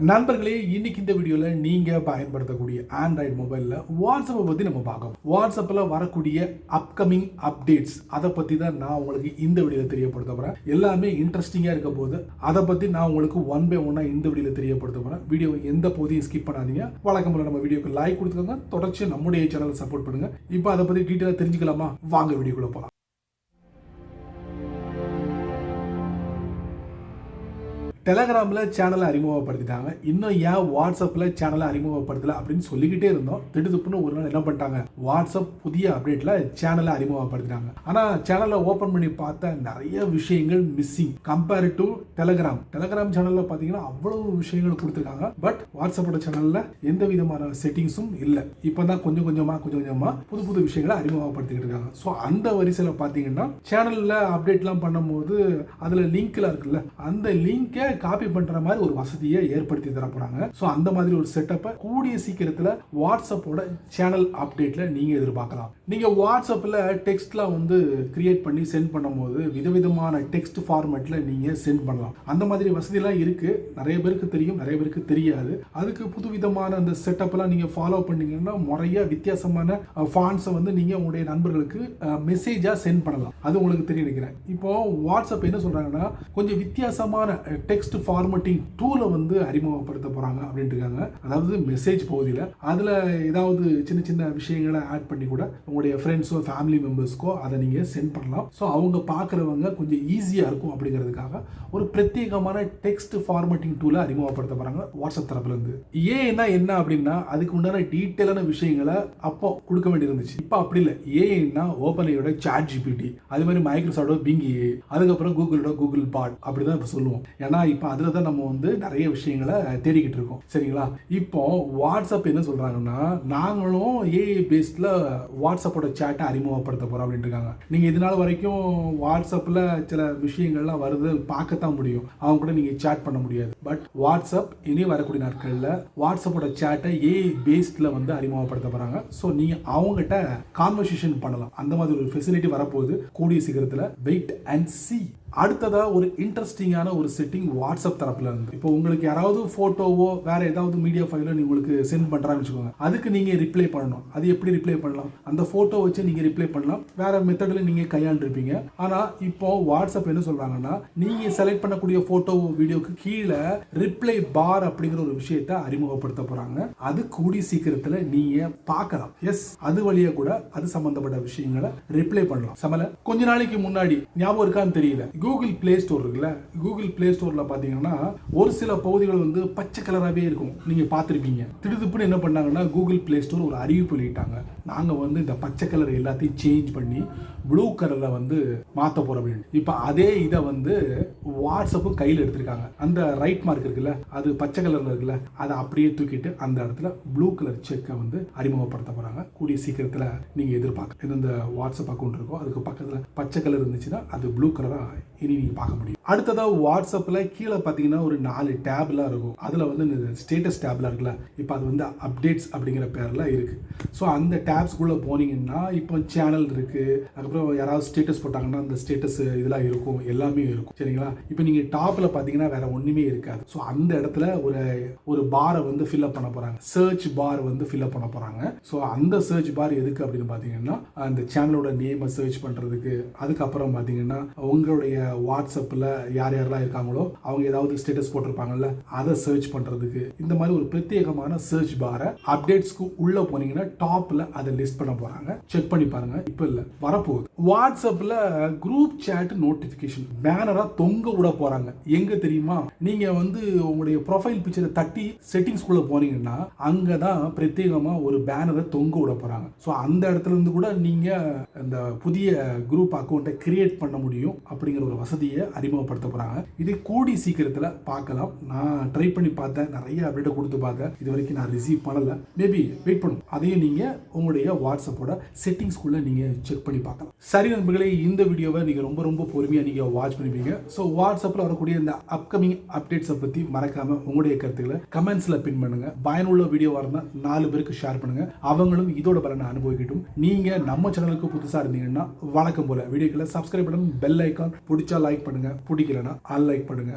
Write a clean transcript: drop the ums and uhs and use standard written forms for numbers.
நண்பர்களே, இன்னைக்கு இந்த வீடியோல நீங்க பயன்படுத்தக்கூடிய ஆண்ட்ராய்டு மொபைல்ல வாட்ஸ்அப்பை பத்தி நம்ம பார்க்கலாம். வாட்ஸ்அப்ல வரக்கூடிய அப்கமிங் அப்டேட்ஸ் அதை பத்தி தான் நான் உங்களுக்கு இந்த வீடியோல தெரியப்படுத்த போறேன். எல்லாமே இன்ட்ரெஸ்டிங்கா இருக்க போது அதை பத்தி நான் உங்களுக்கு ஒன் பை ஒன்னா இந்த வீடியோல தெரியப்படுத்த போறேன். வீடியோ எந்த பகுதியும் ஸ்கிப் பண்ணாதீங்க. வழக்கம் போல நம்ம வீடியோக்கு லைக் கொடுத்துக்கோங்க. தொடர்ச்சி நம்முடைய சேனலை சப்போர்ட் பண்ணுங்க. இப்போ அதை பத்தி டீட்டெயிலா தெரிஞ்சுக்கலாமா? வாங்க வீடியோக்குள்ள போலாம். டெலகிராமில் சேனலை அறிமுகப்படுத்திட்டாங்க. இன்னும் ஏன் வாட்ஸ்அப்பில் சேனலை அறிமுகப்படுத்தலை அப்படின்னு சொல்லிக்கிட்டே இருந்தோம். திடுதுப்புன்னு ஒரு நாள் என்ன பண்ணிட்டாங்க, வாட்ஸ்அப் புதிய அப்டேட்டில் சேனலை அறிமுகப்படுத்திட்டாங்க. ஆனால் சேனலை ஓப்பன் பண்ணி பார்த்தா நிறைய விஷயங்கள் missing compare to Telegram. Telegram சேனலில் பார்த்தீங்கன்னா அவ்வளவு விஷயங்கள் கொடுத்துருக்காங்க. பட் வாட்ஸ்அப்போட சேனலில் எந்த விதமான செட்டிங்ஸும் இல்லை. இப்போ தான் கொஞ்சம் கொஞ்சமாக புது புது விஷயங்களை அறிமுகப்படுத்திக்கிட்டு இருக்காங்க. ஸோ அந்த வரிசையில் பார்த்தீங்கன்னா சேனலில் அப்டேட்லாம் பண்ணும்போது அதில் லிங்க்லாம் இருக்குல்ல, அந்த லிங்கை காப்பி பண்ற மாதிரி ஒரு வசதியை ஏற்படுத்தி தர போறாங்க. சோ அந்த மாதிரி ஒரு செட்டப்பை கூடிய சீக்கிரத்துல வாட்ஸ்அப்போட சேனல் அப்டேட்ல நீங்க எதிர்பார்க்கலாம். நீங்க வாட்ஸ்அப்ல டெக்ஸ்ட்லாம் கிரியேட் பண்ணி சென்ட் பண்ணும்போது விதவிதமான டெக்ஸ்ட் ஃபார்மேட்ல நீங்க சென்ட் பண்ணலாம். அந்த மாதிரி வசதி எல்லாம் இருக்கு. நிறைய பேருக்கு தெரியும், நிறைய பேருக்கு தெரியாது. அதுக்கு புதுவிதமான அந்த செட்டப்லாம் நீங்க ஃபாலோ பண்ணீங்கன்னா முறையா வித்தியாசமான ஃபாண்ட்ஸை நீங்க உங்களுடைய நண்பர்களுக்கு மெசேஜா சென்ட் பண்ணலாம். அது உங்களுக்கு தெரிய நினைக்கிறேன். இப்போ வாட்ஸ்அப் என்ன சொல்றாங்கன்னா, கொஞ்சம் வித்தியாசமான டெக்ஸ்ட் ஃபார்மேட்டிங் டூலை அறிமுகப்படுத்த போறாங்க அப்படின்ட்டு இருக்காங்க. அதாவது மெசேஜ் பகுதியில் அதுல ஏதாவது சின்ன சின்ன விஷயங்களை ஆட் பண்ணி கூட உங்களுடைய ஃப்ரெண்ட்ஸோ ஃபேமிலி மெம்பர்ஸ்க்கோ அதை நீங்க சென்ட் பண்ணலாம். ஸோ அவங்க பார்க்குறவங்க கொஞ்சம் ஈஸியா இருக்கும் அப்படிங்கிறதுக்காக ஒரு பிரத்யேகமான டெக்ஸ்ட் ஃபார்மேட்டிங் டூலை அறிமுகப்படுத்த போறாங்க வாட்ஸ்அப் தரப்புல இருந்து. ஏன்னா என்ன அப்படின்னா, அதுக்கு உண்டான டீட்டெயிலான விஷயங்களை அப்போ கொடுக்க வேண்டியிருந்துச்சு. இப்போ அப்படி இல்லை. ஏன்னா ஓப்பன்ஐயோட சாட் ஜிபிடி, அது மாதிரி மைக்ரோசாஃப்டோட பிங் ஏ, அதுக்கப்புறம் கூகுளோட கூகுள் பாட் அப்படிதான் இப்போ சொல்லுவோம். ஏன்னா இப்போ அதில் தான் நம்ம நிறைய விஷயங்களை தேடிக்கிட்டு இருக்கோம். சரிங்களா? இப்போ வாட்ஸ்அப் என்ன சொல்றாங்கன்னா, நாங்களும் ஏஐ பேஸ்ட்ல வாட்ஸ்அப்போட சேட்டை அறிமுகப்படுத்த போறோம் அப்படின்னு இருக்காங்க. நீங்க இதனால வரைக்கும் வாட்ஸ்அப்ல சில விஷயங்கள்லாம் வருது பார்க்கத்தான் முடியும், அவங்க கூட நீங்க சேட் பண்ண முடியாது. பட் வாட்ஸ்அப் இனி வரக்கூடிய நாட்கள்ல வாட்ஸ்அப்போட சேட்டை ஏஐ பேஸ்ட்ல அறிமுகப்படுத்த போறாங்க. ஸோ நீங்க அவங்ககிட்ட கான்வர்சேஷன் பண்ணலாம். அந்த மாதிரி ஒரு ஃபெசிலிட்டி வரப்போகுது கூடிய சீக்கிரத்தில். Wait and see. அடுத்ததா ஒரு இன்ட்ரெஸ்டிங்கான ஒரு செட்டிங் வாட்ஸ்அப் தரப்புல இருந்து. இப்போ உங்களுக்கு யாராவது போட்டோவோ வேற ஏதாவது மீடியா ஃபைலோ உங்களுக்கு சென்ட் பண்றாங்கன்னு வச்சுக்கோங்க, அதுக்கு நீங்க ரிப்ளை பண்ணணும். அது எப்படி ரிப்ளை பண்ணலாம்? அந்த போட்டோ வச்சு நீங்க ரிப்ளை பண்ணலாம். வேற மெத்தட்ல நீங்க கையாண்டிருப்பீங்க. ஆனா இப்போ வாட்ஸ்அப் என்ன சொல்றாங்கன்னா, நீங்க செலக்ட் பண்ணக்கூடிய போட்டோ வீடியோக்கு கீழே ரிப்ளை பார் அப்படிங்கிற ஒரு விஷயத்தை அறிமுகப்படுத்த போறாங்க. அது கூடிய சீக்கிரத்துல நீங்க பார்க்கலாம். எஸ், அது வழியா கூட அது சம்பந்தப்பட்ட விஷயங்களை ரிப்ளை பண்ணலாம். சமல கொஞ்ச நாளைக்கு முன்னாடி ஞாபகம் இருக்கான்னு தெரியல, கூகுள் பிளே ஸ்டோர் இருக்குல்ல, கூகுள் பிளே ஸ்டோர்ல பாத்தீங்கன்னா ஒரு சில பகுதிகள் பச்சை கலராகவே இருக்கும். நீங்க பார்த்துருப்பீங்க. திடுதுப்புன்னு என்ன பண்ணாங்கன்னா, கூகுள் பிளே ஸ்டோர் ஒரு அறிவிப்பு வெளியிட்டாங்க, நாங்க இந்த பச்சை கலர் எல்லாத்தையும் சேஞ்ச் பண்ணி ப்ளூ கலர்ல மாத்த போறோம் அப்படின்னு. இப்ப அதே இதை வாட்ஸ்அப்பும் கையில் எடுத்திருக்காங்க. அந்த ரைட் மார்க் இருக்குல்ல, அது பச்சை கலர்ல இருக்குல்ல, அதை அப்படியே தூக்கிட்டு அந்த இடத்துல ப்ளூ கலர் செக்கை அறிமுகப்படுத்த போறாங்க. கூடிய சீக்கிரத்துல நீங்க எதிர்பார்க்க இந்த வாட்ஸ்அப் அக்கௌண்ட் இருக்கோ அதுக்கு பக்கத்துல பச்சை கலர் இருந்துச்சுன்னா அது ப்ளூ கலரா இனி நீங்க பார்க்க முடியும். அடுத்ததா வாட்ஸ்அப்ல கீழே பாத்தீங்கன்னா ஒரு 4 டேப்லாம் இருக்கும். அதுல ஸ்டேட்டஸ் டேப்லாம் இருக்குல்ல, இப்போ அது அப்டேட்ஸ் அப்படிங்கிற பேர்ல இருக்கு. ஸோ அந்த டேப்ஸ்குள்ள போனீங்கன்னா இப்போ சேனல் இருக்கு, அதுக்கப்புறம் யாராவது ஸ்டேட்டஸ் போட்டாங்கன்னா அந்த ஸ்டேட்டஸ் இதெல்லாம் இருக்கும், எல்லாமே இருக்கும். சரிங்களா? இப்போ நீங்க டாப்ல பாத்தீங்கன்னா வேற ஒண்ணுமே இருக்காது. ஸோ அந்த இடத்துல ஒரு பாரை ஃபில்அப் பண்ண போறாங்க. சர்ச் பார் ஃபில்அப் பண்ண போறாங்க. ஸோ அந்த சர்ச் பார் எதுக்கு அப்படின்னு பாத்தீங்கன்னா, அந்த சேனலோட நேமை சர்ச் பண்றதுக்கு, அதுக்கப்புறம் பாத்தீங்கன்னா உங்களுடைய வாட்ஸ்அப்ல யார் யாரெல்லாம் இருக்காங்களோ அவங்க ஏதாவது ஸ்டேட்டஸ் போட்டிருப்பாங்கல்ல, அதை சர்ச் பண்றதுக்கு இந்த மாதிரி ஒரு பிரத்யேகமான சர்ச் பாரை அப்டேட்ஸ்க்கு உள்ள போனீங்கன்னா டாப்ல அதை லிஸ்ட் பண்ண போறாங்க. செக் பண்ணி பாருங்க. இப்ப இல்ல, வரப்போகுது. வாட்ஸ்அப்ல குரூப் சாட் நோட்டிபிகேஷன் பேனரா தொங்க விட போறாங்க. எங்க தெரியுமா? நீங்க உங்களுடைய ப்ரொஃபைல் பிக்சரை தட்டி செட்டிங்ஸ் குள்ள போனீங்கன்னா அங்கதான் பிரத்யேகமா ஒரு பேனரை தொங்க விட போறாங்க. ஸோ அந்த இடத்துல இருந்து கூட நீங்க அந்த புதிய குரூப் அக்கௌண்ட்டை கிரியேட் பண்ண முடியும் அப்படிங்கிற ஒரு வசதியை அறிமுகப்படுத்த போறாங்க. இதை கூடி சீக்கிரத்துல பார்க்கலாம். நான் ட்ரை பண்ணி பார்த்தேன், நிறைய அப்டேட் கொடுத்து பார்த்தேன். இது வரைக்கும் நான் ரிசீவ் பண்ணல. மேபி வெயிட் பண்ணும். அதையும் நீங்க உங்களுடைய வாட்ஸ்அப்போட செட்டிங்ஸ்குள்ள நீங்க செக் பண்ணி பார்க்கலாம். சரி நண்பர்களே, இந்த வீடியோவை நீங்க ரொம்ப பொறுமையா நீங்க வாட்ச் பண்ணிப்பீங்க. ஸோ வாட்ஸ்அப்ல வரக்கூடிய இந்த அப்கமிங் அப்டேட்ஸை பத்தி மறக்காம உங்களுடைய கருத்துக்களை கமெண்ட்ஸ்ல பின் பண்ணுங்க. பயனுள்ள வீடியோவா இருந்தா 4 பேருக்கு ஷேர் பண்ணுங்க, அவங்களும் இதோட பலனை அனுபவிக்கட்டும். நீங்க நம்ம சேனலுக்கு புதுசா இருந்தீங்கன்னா வழக்கம் போல வீடியோக்களை சப்ஸ்கிரைப் பண்ணுங்க, பெல் ஐக்கான் பிடிச்சா லைக் பண்ணுங்க, பிடிக்கலனா அன்லைக் பண்ணுங்க.